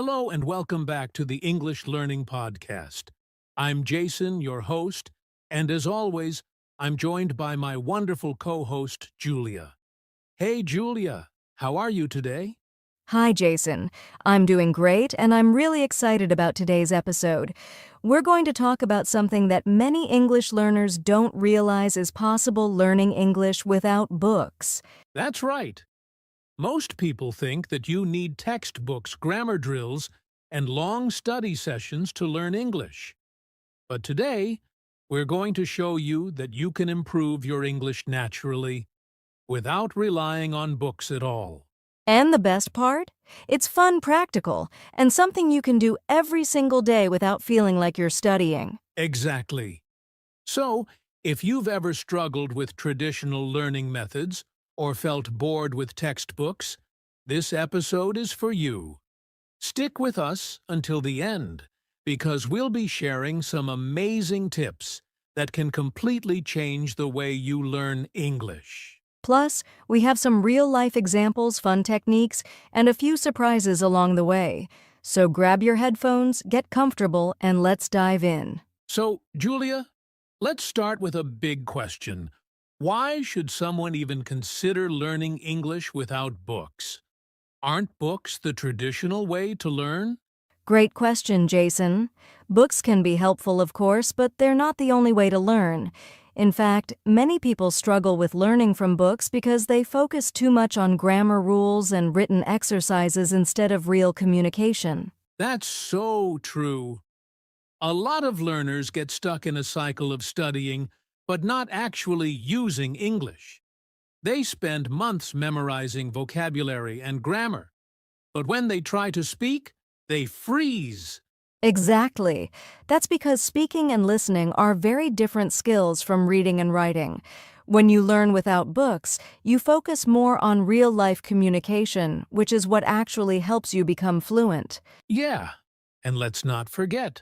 Hello and welcome back to the English Learning Podcast. I'm Jason, your host, and as always, I'm joined by my wonderful co-host, Julia. Hey, Julia, how are you today? Hi, Jason. I'm doing great, and I'm really excited about today's episode. We're going to talk about something that many English learners don't realize is possible learning English without books. That's right. Most people think that you need textbooks, grammar drills, and long study sessions to learn English. But today, we're going to show you that you can improve your English naturally without relying on books at all. And the best part? It's fun, practical, and something you can do every single day without feeling like you're studying. Exactly. So, if you've ever struggled with traditional learning methods or felt bored with textbooks, this episode is for you. Stick with us until the end, because we'll be sharing some amazing tips that can completely change the way you learn English. Plus, we have some real-life examples, fun techniques, and a few surprises along the way. So grab your headphones, get comfortable, and let's dive in. So, Julia, let's start with a big question. Why should someone even consider learning English without books? Aren't books the traditional way to learn? Great question, Jason. Books can be helpful, of course, but they're not the only way to learn. In fact, many people struggle with learning from books because they focus too much on grammar rules and written exercises instead of real communication. That's so true. A lot of learners get stuck in a cycle of studying, but not actually using English. They spend months memorizing vocabulary and grammar, but when they try to speak, they freeze. Exactly. That's because speaking and listening are very different skills from reading and writing. When you learn without books, you focus more on real-life communication, which is what actually helps you become fluent. Yeah, and let's not forget,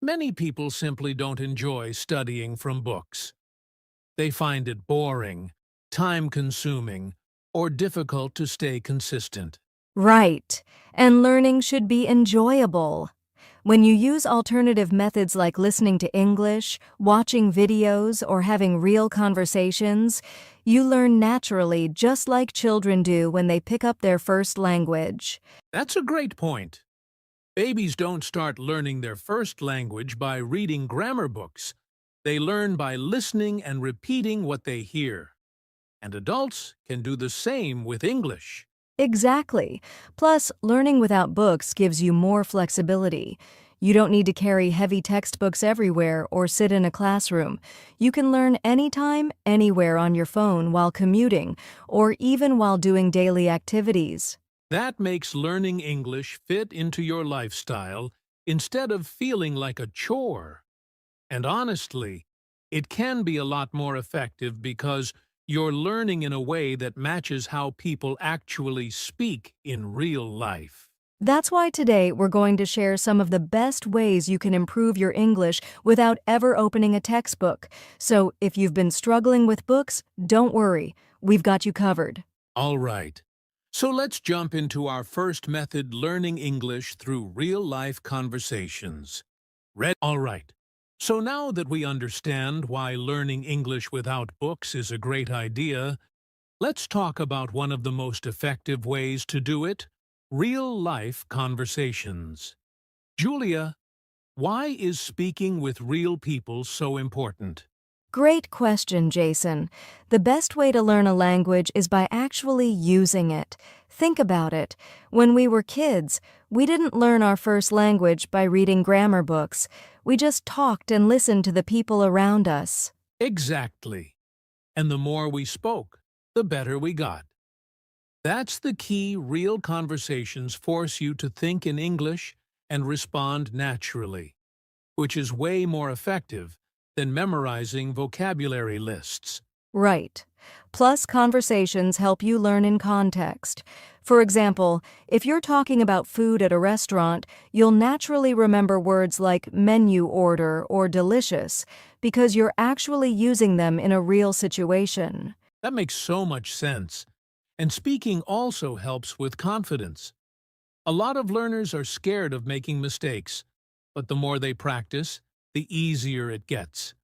many people simply don't enjoy studying from books. They find it boring, time-consuming, or difficult to stay consistent. Right. And learning should be enjoyable. When you use alternative methods like listening to English, watching videos, or having real conversations, you learn naturally just like children do when they pick up their first language. That's a great point. Babies don't start learning their first language by reading grammar books. They learn by listening and repeating what they hear. And adults can do the same with English. Exactly. Plus, learning without books gives you more flexibility. You don't need to carry heavy textbooks everywhere or sit in a classroom. You can learn anytime, anywhere on your phone while commuting, or even while doing daily activities. That makes learning English fit into your lifestyle instead of feeling like a chore. And honestly, it can be a lot more effective because you're learning in a way that matches how people actually speak in real life. That's why today we're going to share some of the best ways you can improve your English without ever opening a textbook. So if you've been struggling with books, don't worry, we've got you covered. All right. So let's jump into our first method, learning English through real-life conversations. All right. So now that we understand why learning English without books is a great idea, let's talk about one of the most effective ways to do it, real-life conversations. Julia, why is speaking with real people so important? Great question, Jason. The best way to learn a language is by actually using it. Think about it. When we were kids, we didn't learn our first language by reading grammar books. We just talked and listened to the people around us. Exactly. And the more we spoke, the better we got. That's the key. Real conversations force you to think in English and respond naturally, which is way more effective than memorizing vocabulary lists. Right. Plus, conversations help you learn in context. For example, if you're talking about food at a restaurant, you'll naturally remember words like menu order or delicious because you're actually using them in a real situation. That makes so much sense. And speaking also helps with confidence. A lot of learners are scared of making mistakes, but the more they practice, the easier it gets.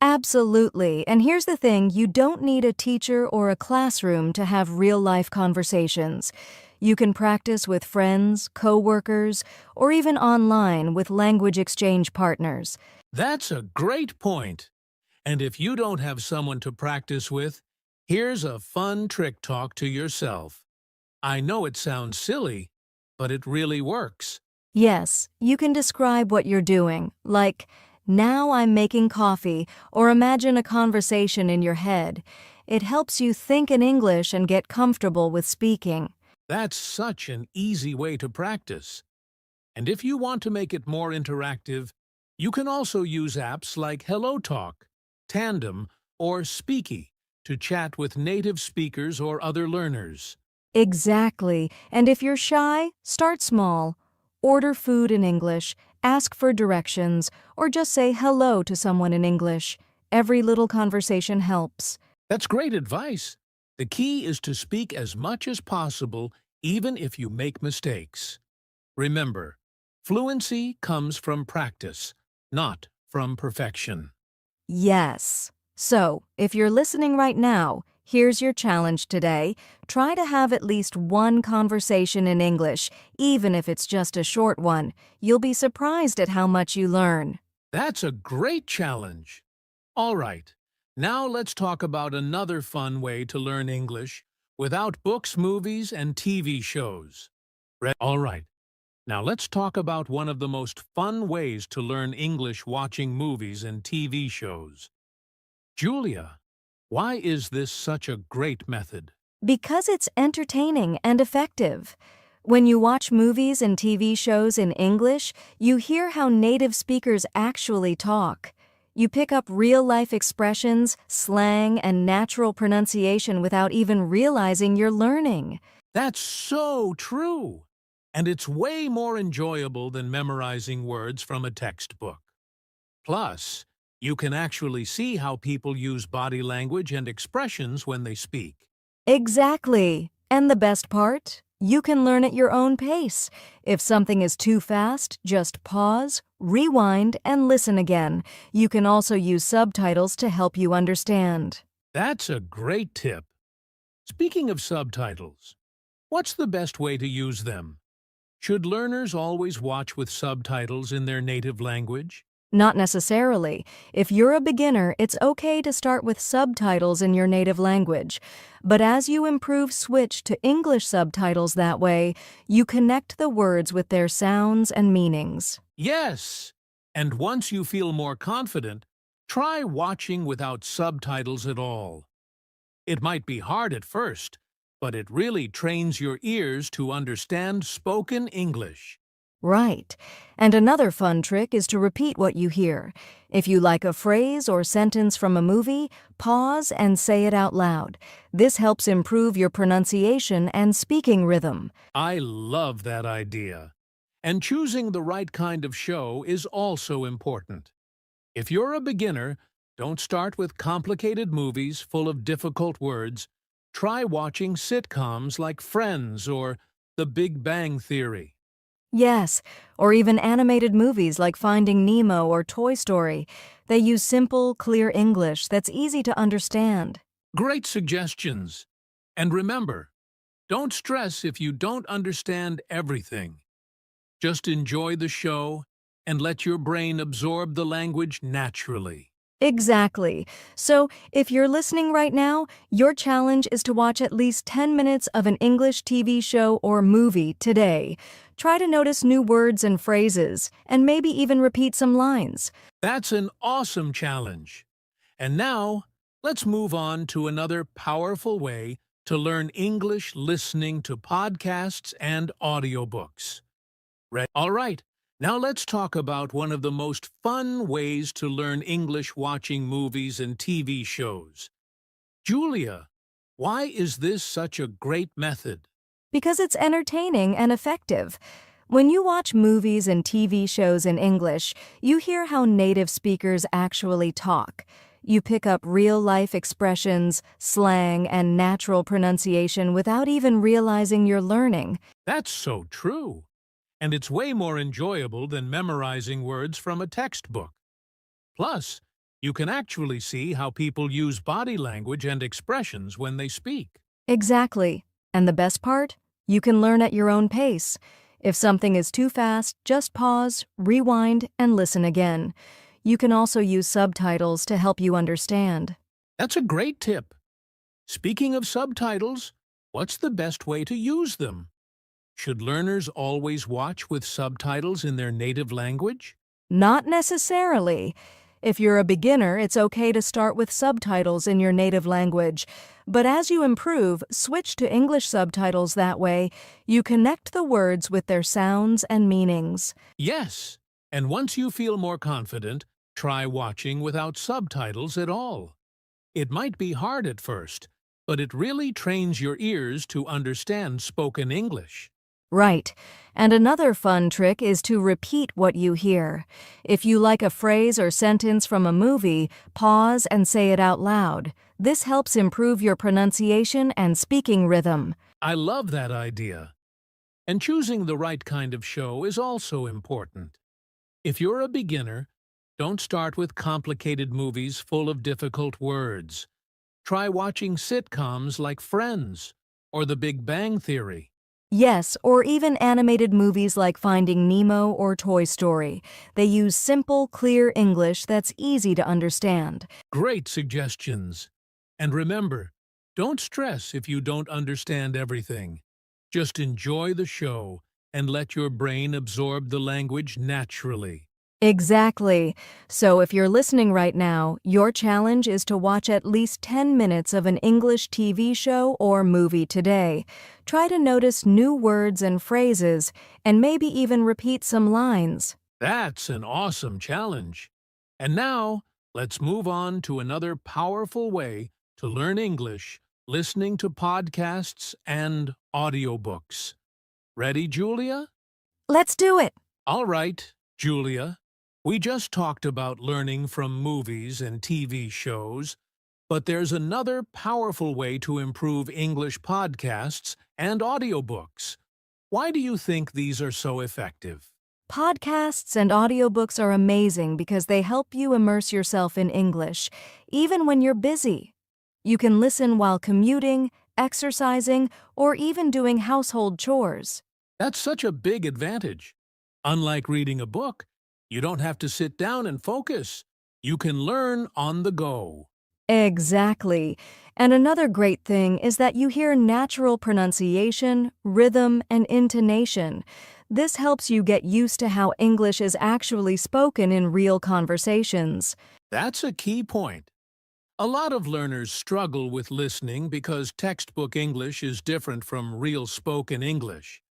Absolutely. And here's the thing, you don't need a teacher or a classroom to have real-life conversations. You can practice with friends, coworkers, or even online with language exchange partners. That's a great point. And if you don't have someone to practice with, here's a fun trick talk to yourself. I know it sounds silly, but it really works. Yes, you can describe what you're doing, like, now I'm making coffee, or imagine a conversation in your head. It helps you think in English and get comfortable with speaking. That's such an easy way to practice. And if you want to make it more interactive, you can also use apps like HelloTalk, Tandem, or Speaky to chat with native speakers or other learners. Exactly. And if you're shy, start small. Order food in English, ask for directions, or just say hello to someone in English. Every little conversation helps. That's great advice. The key is to speak as much as possible, even if you make mistakes. Remember, fluency comes from practice, not from perfection. Yes. So, if you're listening right now, here's your challenge today. Try to have at least one conversation in English, even if it's just a short one. You'll be surprised at how much you learn. That's a great challenge. All right, now let's talk about another fun way to learn English without books, movies, and TV shows. All right, now let's talk about one of the most fun ways to learn English watching movies and TV shows. Julia, why is this such a great method? Because it's entertaining and effective. When you watch movies and TV shows in English, you hear how native speakers actually talk. You pick up real-life expressions, slang, and natural pronunciation without even realizing you're learning. That's so true! And it's way more enjoyable than memorizing words from a textbook. Plus, you can actually see how people use body language and expressions when they speak. Exactly. And the best part? You can learn at your own pace. If something is too fast, just pause, rewind, and listen again. You can also use subtitles to help you understand. That's a great tip. Speaking of subtitles, what's the best way to use them? Should learners always watch with subtitles in their native language? Not necessarily. If you're a beginner, it's okay to start with subtitles in your native language. But as you improve, switch to English subtitles that way, you connect the words with their sounds and meanings. Yes! And once you feel more confident, try watching without subtitles at all. It might be hard at first, but it really trains your ears to understand spoken English. Right. And another fun trick is to repeat what you hear. If you like a phrase or sentence from a movie, pause and say it out loud. This helps improve your pronunciation and speaking rhythm. I love that idea. And choosing the right kind of show is also important. If you're a beginner, don't start with complicated movies full of difficult words. Try watching sitcoms like Friends or The Big Bang Theory. Yes, or even animated movies like Finding Nemo or Toy Story. They use simple, clear English that's easy to understand. Great suggestions. And remember, don't stress if you don't understand everything. Just enjoy the show and let your brain absorb the language naturally. Exactly. So, if you're listening right now, your challenge is to watch at least 10 minutes of an English TV show or movie today. Try to notice new words and phrases, and maybe even repeat some lines. That's an awesome challenge. And now, let's move on to another powerful way to learn English listening to podcasts and audiobooks. All right, now let's talk about one of the most fun ways to learn English watching movies and TV shows. Julia, why is this such a great method? Because it's entertaining and effective. When you watch movies and TV shows in English, you hear how native speakers actually talk. You pick up real-life expressions, slang, and natural pronunciation without even realizing you're learning. That's so true. And it's way more enjoyable than memorizing words from a textbook. Plus, you can actually see how people use body language and expressions when they speak. Exactly. And the best part? You can learn at your own pace. If something is too fast, just pause, rewind, and listen again. You can also use subtitles to help you understand. That's a great tip. Speaking of subtitles, what's the best way to use them? Should learners always watch with subtitles in their native language? Not necessarily. If you're a beginner, it's okay to start with subtitles in your native language. But as you improve, switch to English subtitles that way. You connect the words with their sounds and meanings. Yes, and once you feel more confident, try watching without subtitles at all. It might be hard at first, but it really trains your ears to understand spoken English. Right. And another fun trick is to repeat what you hear. If you like a phrase or sentence from a movie, pause and say it out loud. This helps improve your pronunciation and speaking rhythm. I love that idea. And choosing the right kind of show is also important. If you're a beginner, don't start with complicated movies full of difficult words. Try watching sitcoms like Friends or The Big Bang Theory. Yes, or even animated movies like Finding Nemo or Toy Story. They use simple, clear English that's easy to understand. Great suggestions. And remember, don't stress if you don't understand everything. Just enjoy the show and let your brain absorb the language naturally. Exactly. So if you're listening right now, your challenge is to watch at least 10 minutes of an English TV show or movie today. Try to notice new words and phrases, and maybe even repeat some lines. That's an awesome challenge. And now, let's move on to another powerful way to learn English, listening to podcasts and audiobooks. Ready, Julia? Let's do it! All right, Julia. We just talked about learning from movies and TV shows, but there's another powerful way to improve English podcasts and audiobooks. Why do you think these are so effective? Podcasts and audiobooks are amazing because they help you immerse yourself in English, even when you're busy. You can listen while commuting, exercising, or even doing household chores. That's such a big advantage. Unlike reading a book, you don't have to sit down and focus. You can learn on the go. Exactly. And another great thing is that you hear natural pronunciation, rhythm, and intonation. This helps you get used to how English is actually spoken in real conversations. That's a key point. A lot of learners struggle with listening because textbook English is different from real spoken English.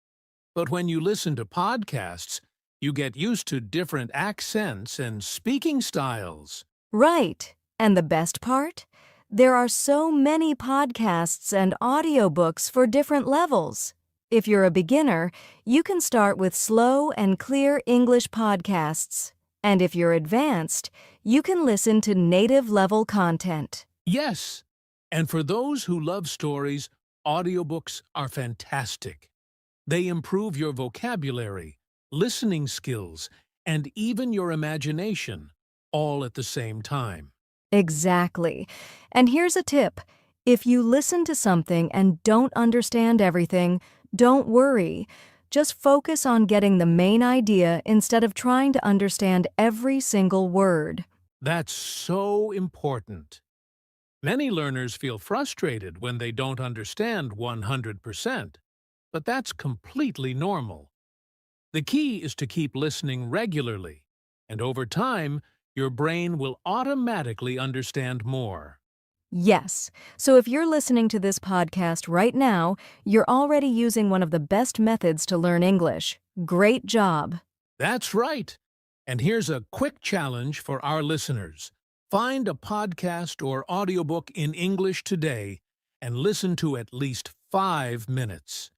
But when you listen to podcasts, you get used to different accents and speaking styles. Right. And the best part? There are so many podcasts and audiobooks for different levels. If you're a beginner, you can start with slow and clear English podcasts. And if you're advanced, you can listen to native-level content. Yes, and for those who love stories, audiobooks are fantastic. They improve your vocabulary, listening skills, and even your imagination, all at the same time. Exactly. And here's a tip. If you listen to something and don't understand everything, don't worry. Just focus on getting the main idea instead of trying to understand every single word. That's so important. Many learners feel frustrated when they don't understand 100%, but that's completely normal. The key is to keep listening regularly, and over time, your brain will automatically understand more. Yes. So if you're listening to this podcast right now, you're already using one of the best methods to learn English. Great job. That's right. And here's a quick challenge for our listeners. Find a podcast or audiobook in English today and listen to at least 5 minutes.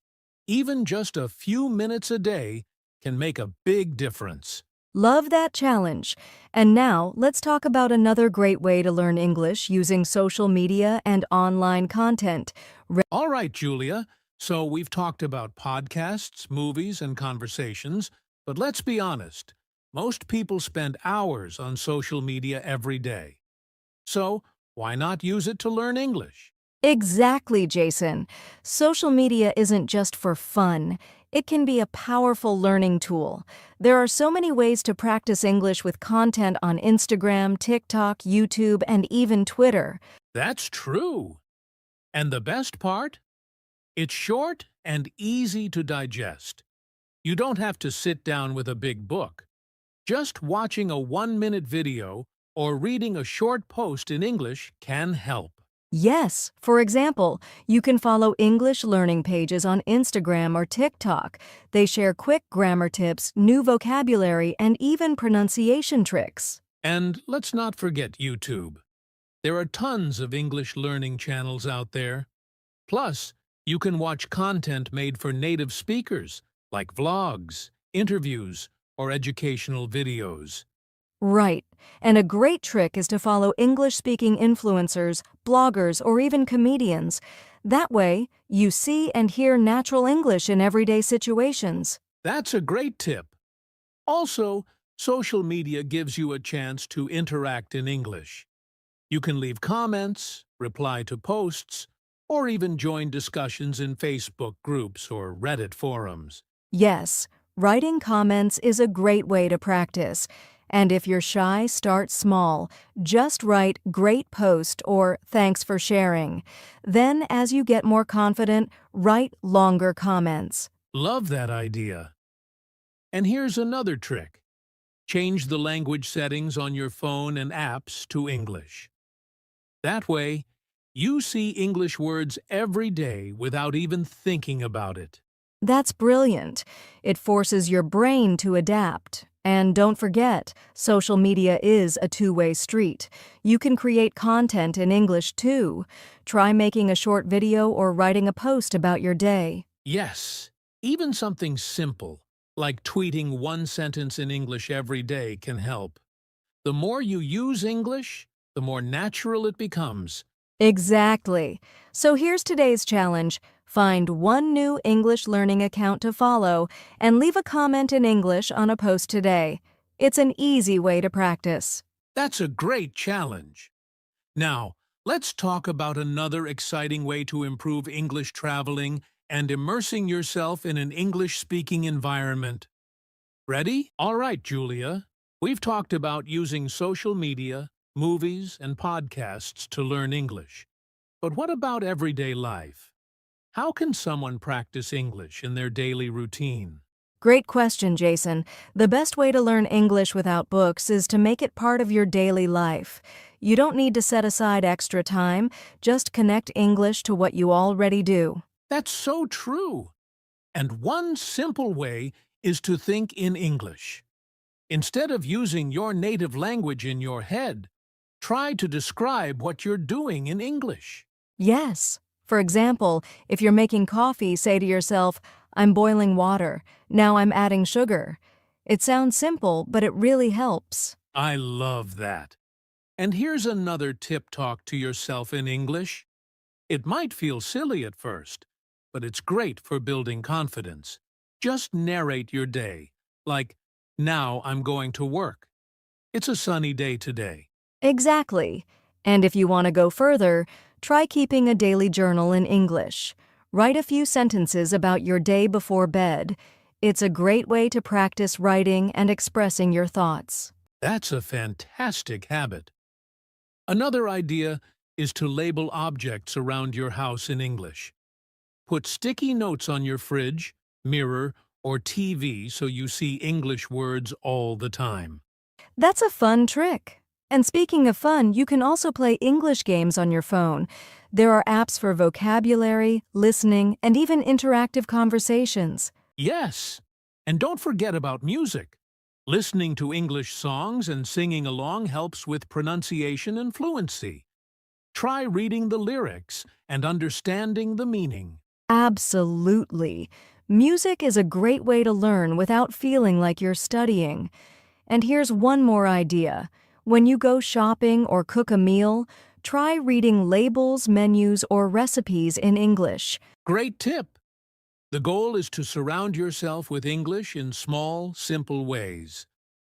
Even just a few minutes a day can make a big difference. Love that challenge. And now, let's talk about another great way to learn English using social media and online content. All right, Julia. So we've talked about podcasts, movies, and conversations, but let's be honest. Most people spend hours on social media every day. So why not use it to learn English? Exactly, Jason. Social media isn't just for fun. It can be a powerful learning tool. There are so many ways to practice English with content on Instagram, TikTok, YouTube, and even Twitter. That's true. And the best part? It's short and easy to digest. You don't have to sit down with a big book. Just watching a 1-minute video or reading a short post in English can help. Yes, for example, you can follow English learning pages on Instagram or TikTok. They share quick grammar tips, new vocabulary, and even pronunciation tricks. And let's not forget YouTube. There are tons of English learning channels out there. Plus, you can watch content made for native speakers, like vlogs, interviews, or educational videos. Right. And a great trick is to follow English-speaking influencers, bloggers, or even comedians. That way, you see and hear natural English in everyday situations. That's a great tip. Also, social media gives you a chance to interact in English. You can leave comments, reply to posts, or even join discussions in Facebook groups or Reddit forums. Yes, writing comments is a great way to practice. And if you're shy, start small. Just write "great post" or "thanks for sharing." Then, as you get more confident, write longer comments. Love that idea. And here's another trick. Change the language settings on your phone and apps to English. That way, you see English words every day without even thinking about it. That's brilliant. It forces your brain to adapt. And don't forget, social media is a two-way street. You can create content in English too. Try making a short video or writing a post about your day. Yes, even something simple, like tweeting one sentence in English every day, can help. The more you use English, the more natural it becomes. Exactly. So here's today's challenge. Find one new English learning account to follow and leave a comment in English on a post today. It's an easy way to practice. That's a great challenge. Now, let's talk about another exciting way to improve English traveling and immersing yourself in an English-speaking environment. Ready? All right, Julia. We've talked about using social media, movies, and podcasts to learn English. But what about everyday life? How can someone practice English in their daily routine? Great question, Jason. The best way to learn English without books is to make it part of your daily life. You don't need to set aside extra time, just connect English to what you already do. That's so true. And one simple way is to think in English. Instead of using your native language in your head, try to describe what you're doing in English. Yes. For example, if you're making coffee, say to yourself, "I'm boiling water. Now I'm adding sugar." It sounds simple, but it really helps. I love that. And here's another tip: talk to yourself in English. It might feel silly at first, but it's great for building confidence. Just narrate your day, like, "Now I'm going to work. It's a sunny day today." Exactly. And if you want to go further, try keeping a daily journal in English. Write a few sentences about your day before bed. It's a great way to practice writing and expressing your thoughts. That's a fantastic habit. Another idea is to label objects around your house in English. Put sticky notes on your fridge, mirror, or TV so you see English words all the time. That's a fun trick. And speaking of fun, you can also play English games on your phone. There are apps for vocabulary, listening, and even interactive conversations. Yes, and don't forget about music. Listening to English songs and singing along helps with pronunciation and fluency. Try reading the lyrics and understanding the meaning. Absolutely. Music is a great way to learn without feeling like you're studying. And here's one more idea. When you go shopping or cook a meal, try reading labels, menus, or recipes in English. Great tip! The goal is to surround yourself with English in small, simple ways.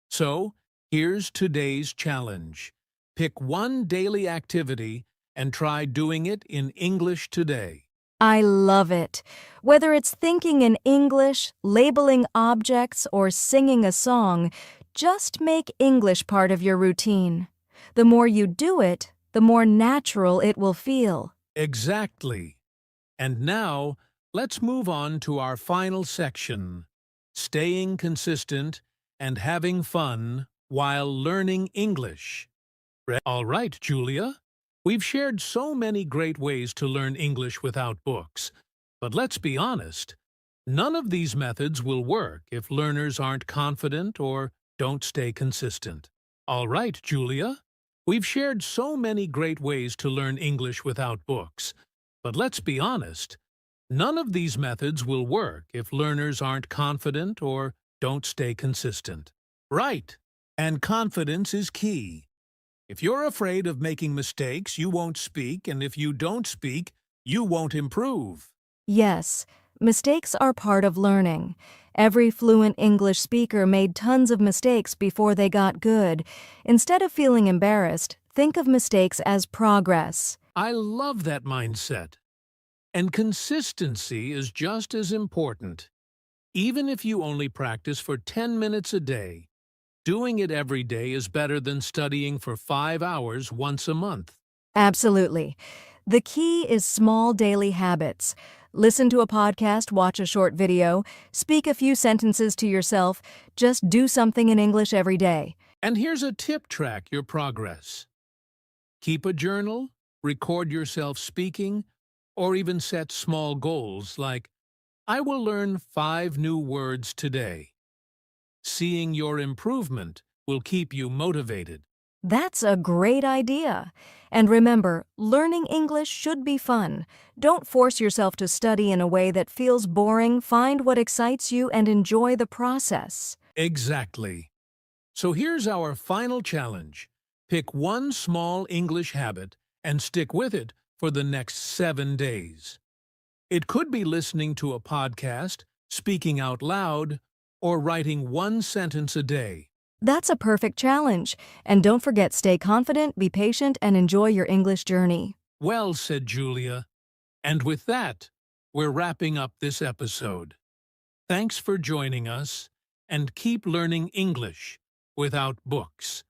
So, here's today's challenge. Pick one daily activity and try doing it in English today. I love it. Whether it's thinking in English, labeling objects, or singing a song, just make English part of your routine. The more you do it, the more natural it will feel. Exactly. And now, let's move on to our final section, staying consistent and having fun while learning English. All right, Julia. We've shared so many great ways to learn English without books. But let's be honest, none of these methods will work if learners aren't confident or don't stay consistent. All right, Julia. We've shared so many great ways to learn English without books. But let's be honest, none of these methods will work if learners aren't confident or don't stay consistent. Right. And confidence is key. If you're afraid of making mistakes, you won't speak, and if you don't speak, you won't improve. Yes, mistakes are part of learning. Every fluent English speaker made tons of mistakes before they got good. Instead of feeling embarrassed, think of mistakes as progress. I love that mindset. And consistency is just as important. Even if you only practice for 10 minutes a day, doing it every day is better than studying for 5 hours once a month. Absolutely. The key is small daily habits. Listen to a podcast, watch a short video, speak a few sentences to yourself, just do something in English every day. And here's a tip: track your progress. Keep a journal, record yourself speaking, or even set small goals like, I will learn 5 new words today. Seeing your improvement will keep you motivated. That's a great idea. And remember, learning English should be fun. Don't force yourself to study in a way that feels boring. Find what excites you and enjoy the process. Exactly. So here's our final challenge. Pick one small English habit and stick with it for the next 7 days. It could be listening to a podcast, speaking out loud, or writing one sentence a day. That's a perfect challenge. And don't forget, stay confident, be patient, and enjoy your English journey. Well said, Julia. And with that, we're wrapping up this episode. Thanks for joining us, and keep learning English without books.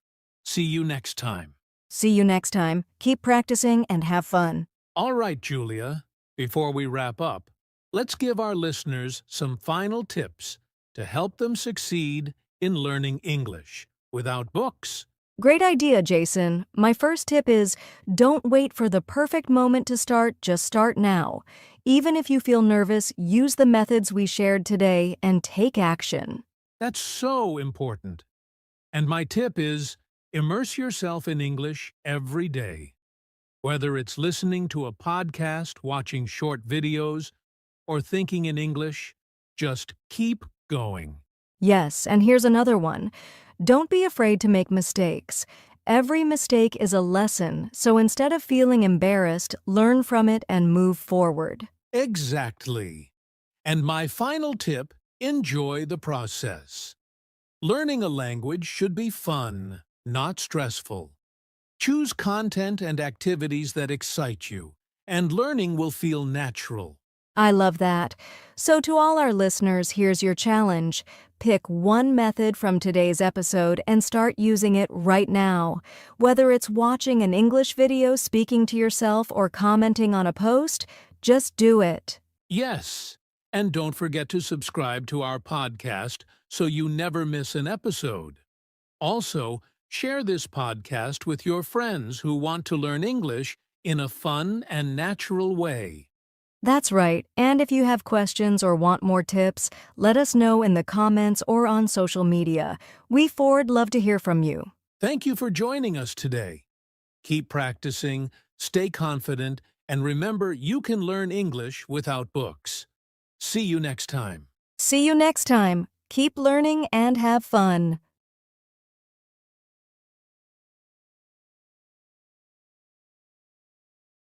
See you next time. See you next time. Keep practicing and have fun. All right, Julia. Before we wrap up, let's give our listeners some final tips to help them succeed in learning English without books. Great idea, Jason. My first tip is, don't wait for the perfect moment to start, just start now. Even if you feel nervous, use the methods we shared today and take action. That's so important. And my tip is, immerse yourself in English every day. Whether it's listening to a podcast, watching short videos, or thinking in English, just keep going. Yes, and here's another one. Don't be afraid to make mistakes. Every mistake is a lesson, so instead of feeling embarrassed, learn from it and move forward. Exactly. And my final tip, enjoy the process. Learning a language should be fun, not stressful. Choose content and activities that excite you, and learning will feel natural. I love that. So to all our listeners, here's your challenge. Pick one method from today's episode and start using it right now. Whether it's watching an English video, speaking to yourself, or commenting on a post, just do it. Yes, and don't forget to subscribe to our podcast so you never miss an episode. Also, share this podcast with your friends who want to learn English in a fun and natural way. That's right. And if you have questions or want more tips, let us know in the comments or on social media. We Ford love to hear from you. Thank you for joining us today. Keep practicing, stay confident, and remember you can learn English without books. See you next time. See you next time. Keep learning and have fun.